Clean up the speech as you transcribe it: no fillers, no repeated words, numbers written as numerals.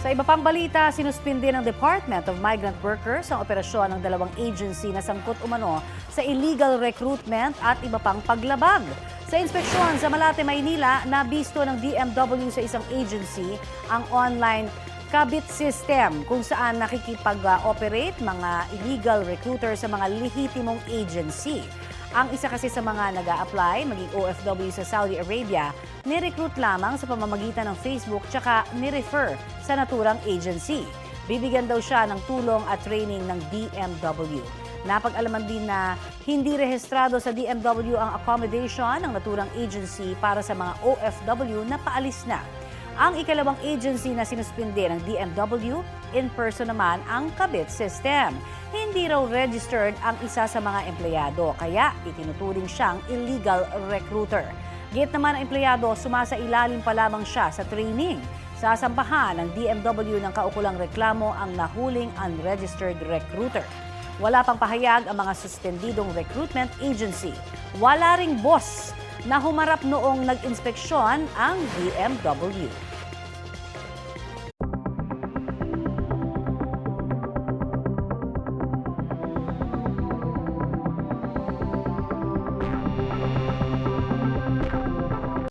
Sa iba pang balita, sinuspindi ng Department of Migrant Workers ang operasyon ng dalawang agency na sangkot umano sa illegal recruitment at iba pang paglabag. Sa inspeksyon sa Malate, Maynila, nabisto ng DMW sa isang agency ang online kabit system kung saan nakikipag-operate mga illegal recruiter sa mga lehitimong agency. Ang isa kasi sa mga nag-a-apply, maging OFW sa Saudi Arabia, ni-recruit lamang sa pamamagitan ng Facebook tsaka ni-refer sa naturang agency. Bibigyan daw siya ng tulong at training ng DMW. Napag-alaman din na hindi rehistrado sa DMW ang accommodation ng naturang agency para sa mga OFW na paalis na. Ang ikalawang agency na sinuspindi ng DMW, in-person naman ang kabit system. Hindi raw registered ang isa sa mga empleyado, kaya itinuturing siyang illegal recruiter. Git naman ang empleyado, sumasailalim pa lamang siya sa training. Sasampahan ng DMW ng kaukulang reklamo ang nahuling unregistered recruiter. Wala pang pahayag ang mga suspendidong recruitment agency. Wala ring boss na humarap noong nag-inspeksyon ang DMW.